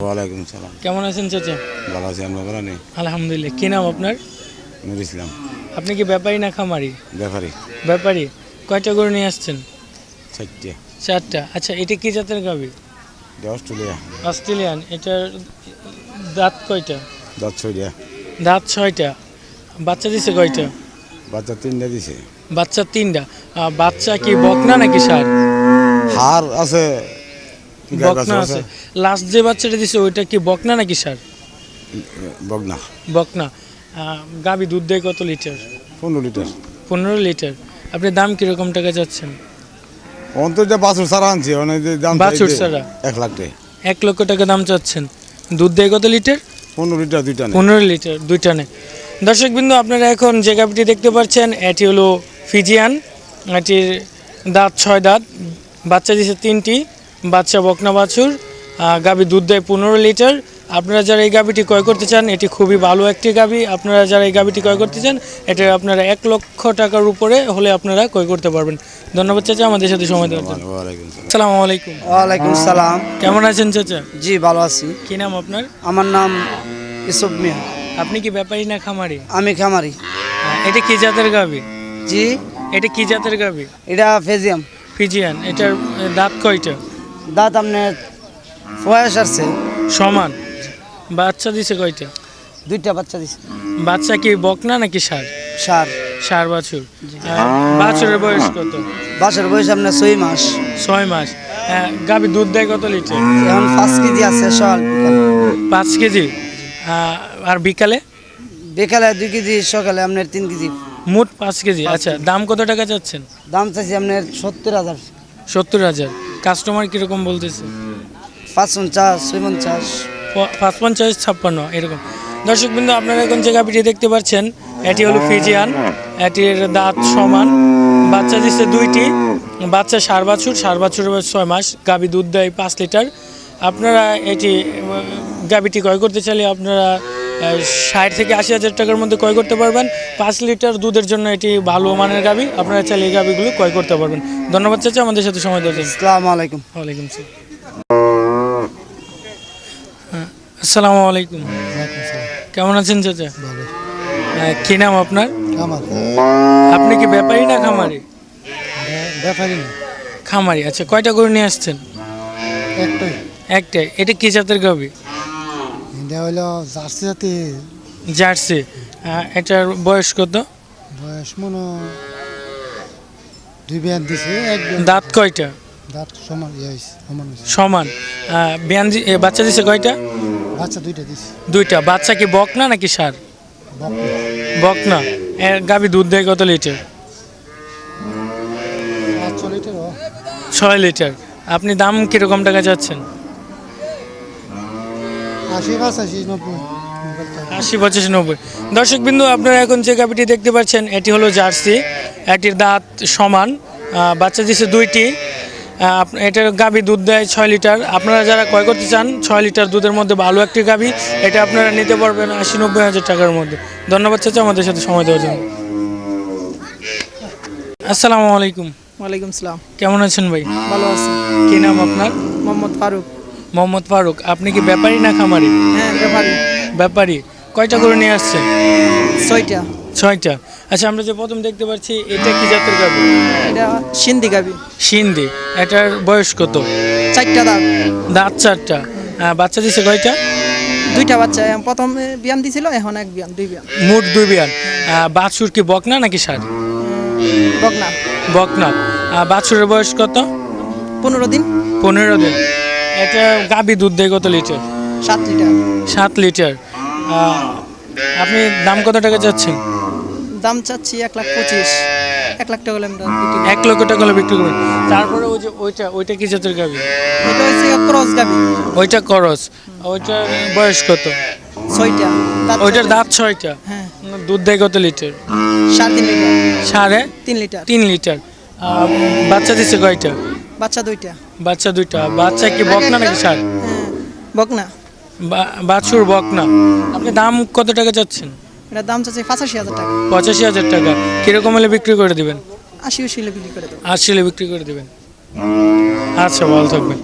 ওয়ালাইকুম সালাম। কেমন আছেন চাচা? ভালো আছি, আমরা ভালো নেই। আলহামদুলিল্লাহ। কি নাম আপনার? নুর ইসলাম। আপনি কি ব্যাপারী না খামারি? ব্যাপারী। ব্যাপারী। কয়টা গরু নিয়ে আসছেন? 4টে। 4টা। আচ্ছা, এটা কি জাতের গাভী? অস্ট্রেলিয়া। অস্ট্রেলিয়ান। এটার দাঁত কয়টা? দাঁত 6টা। দাঁত 6টা। বাচ্চা দিছে কয়টা? বাচ্চা 3টা দিছে। বাচ্চা 3টা। বাচ্চা কি বকনা নাকি ষাঁড়? হার আছে। বকনা আছে। লাস্ট যে বাচ্চাটা দিছে ওইটা কি বকনা নাকি ষাঁড়? বকনা। বকনা। গাভী দুধ দেয় কত লিটার? 15 লিটার। 15 লিটার। আপনি দাম কিরকম টাকা চাচ্ছেন? অন্তর্জা বাছুর ছাড়া আনছি, অনেক দাম বাছুর ছাড়া 1 লাখ টাকা। 1 লক্ষ টাকা দাম চাচ্ছেন। দুধ দেয় কত লিটার? 15 লিটার, 2টা নেই। 15 লিটার, 2টা নেই। দর্শকবৃন্দ, আপনারা এখন যে গাভীটি দেখতে পাচ্ছেন এটি হলো ফিজিয়ান। এটির দাঁত 6 দাঁত। বাচ্চা দিছে 3টি। বাচ্চা বকনা বাছুর। গাভী দুধ দেয় 15 লিটার। আপনারা যারা এই গাভীটি ক্রয় করতে চান, এটি খুবই ভালো একটি গাভী। আপনারা যারা এই গাভীটি ক্রয় করতে চান, এটা আপনারা 1 লক্ষ টাকার উপরে হলে আপনারা ক্রয় করতে পারবেন। ধন্যবাদ চাচা আমাদের সাথে সময় দেওয়ার জন্য। ওয়ালাইকুম সালাম। আসসালামু আলাইকুম। ওয়ালাইকুম সালাম। কেমন আছেন চাচা? জি ভালো আছি। কি নাম আপনার? আমার নাম ইসব মিয়া। আপনি কি ব্যাপারী না খামারি? আমি খামারি। এটা কি জাতের গাভী? জি এটা কি জাতের গাভী? এটা ফেজিয়াম। ফিজিয়ান। এটার দাঁত কয়টা? দাঁত আপনার বয়স আসছে সমান। বাচ্চা দিছে কয়টা? 2টা বাচ্চা দিছে। বাচ্চা কি বকনা নাকি ষাঁড়? সার ষাঁড় বাছুর। বাছুরের বয়স কত? বাচ্চার বয়স আপনার 6 মাস। 6 মাস। গাভী দুধ দেয় কত লিটার? এখন 5 কেজি আছে সকাল বিকাল। 5 কেজি। আর বিকালে? বিকালে 2 কেজি, সকালে আপনার 3 কেজি। মোট 5 কেজি। আচ্ছা, দাম কত টাকা চাচ্ছেন? দাম চাইছি আপনার 70,000। 70,000। কাস্টমার কিরকম বলতেছে? 55, 56। 55, 56 এরকম। দর্শকবৃন্দ, আপনারা এখন যে গাভীটি দেখতে পাচ্ছেন এটি হলো ফিজিয়ান। এটির দাঁত সমান। বাচ্চা দিচ্ছে 2টি। বাচ্চা ষাঁড় বাছুর। ষাঁড় বাছুরের বয়স 6 মাস। গাভী দুধ দেয় 5 লিটার। আপনারা এটি গাভীটি ক্রয় করতে চাইলে আপনারা 60 থেকে 80,000 টাকার মধ্যে ক্রয় করতে পারবেন। 5 লিটার দুধের জন্য এটি ভালো মানের গাভী। আপনারা চাইলে এই গাভীগুলো ক্রয় করতে পারবেন। ধন্যবাদ চাচা আমাদের সাথে সময় দেওয়ার জন্য। আসসালামু আলাইকুম। ওয়ালাইকুম সালাম। আসসালামু আলাইকুম। কেমন আছেন চাচা? কি নাম আপনার? আমার আপনি কি ব্যাপারী না খামারি? ব্যাপারী না। খামারি। আচ্ছা, কয়টা গরু নিয়ে আসছেন? একটাই। একটাই। এটা কি জাতের গাভী? এটা হলো জার্সি জাতি। জার্সি। এটার বয়স কত? বয়স মনে 2 বিয়ান দিছে। দাঁত কয়টা? দাঁত সমান সমান। সমান। বাচ্চা দিছে কয়টা? বাচ্চা 2টা দিছে। 2টা। বাচ্চা কি বকনা নাকি ষাঁড়? বকনা। গাভী দুধ দেয় কত লিটার? 5 লিটার। 6 লিটার। আপনি দাম কিরকম টাকা চাচ্ছেন? 80, 85, 90। 80, 85, 90। দর্শকবিন্দু, আপনারা এখন যে গাভীটি দেখতে পাচ্ছেন এটি হলো জার্সি। এটির দাঁত সমান। বাচ্চা দিচ্ছে 2টি। এটার গাভী দুধ দেয় 6 লিটার। আপনারা যারা ক্রয় করতে চান 6 লিটার দুধের মধ্যে ভালো একটি গাভী, এটা আপনারা নিতে পারবেন 80-90 হাজার টাকার মধ্যে। ধন্যবাদ চাচা আমাদের সাথে সময় দেওয়ার জন্য। আসসালামু আলাইকুম। ওয়ালাইকুম সালাম। কেমন আছেন ভাই? ভালো আছি। কি নাম আপনার? মোহাম্মদ ফারুক। মোহাম্মদ ফারুক। আপনি কি ব্যাপারী না খামারি? হ্যাঁ, ব্যাপারী। ব্যাপারী। কয়টা করে নিয়ে আসছেন? 6টা। 6টা। আচ্ছা, আমরা যে প্রথম দেখতে পাচ্ছি এটা কি জাতের গাভী? এটা সিন্ধি গাবি। সিন্ধি। এটার বয়স কত? 4টা দাঁত। দাঁত 4টা। বাচ্চা দিছে কয়টা? 2টা বাচ্চা। প্রথম বিয়ান দিছিল, এখন 1 বিয়ান, 2 বিয়ান। মোট 2 বিয়ান। বাছুর কি বকনা নাকি ষাঁড়? বকনা। বকনা। বাছুরের বয়স কত? 15 দিন। 15 দিন। এটা গাভী দুধ দেয় কত লিটার? 7 লিটার। 7 লিটার। আপনি দাম কত টাকা চাচ্ছেন? দাম চাচ্ছি 1,25,000। 1 লাখ টাকা হলে আমরা বিক্রি করি। 1 লক্ষ টাকা হলে বিক্রি করবেন। তারপরে ওই যে ওইটা কি জাতের গাভী? এটা হচ্ছে ক্রস গাবি। ওইটা করস। ওইটার বয়স কত? 6টা। ওইটার দাঁত 6টা। হ্যাঁ। দুধ দেয় কত লিটার? 3.5 লিটার। সাড়ে 3 লিটার। 3 লিটার। বাচ্চা দিচ্ছে কয়টা? বাচ্চা 2টা। বাচ্চা 2টা। বাচ্চা কি বকনা নাকি ষাঁড়? হ্যাঁ, বকনা। বাছুর বকনা। আপনি দাম কত টাকা চাচ্ছেন? এটা দাম চাচ্ছি 85,000 টাকা। 85,000 টাকা। কিরকম হলে বিক্রি করে দিবেন? 80 হলে বিক্রি করে দেবো। 80 হলে বিক্রি করে দিবেন। আচ্ছা, ভালো থাকবেন।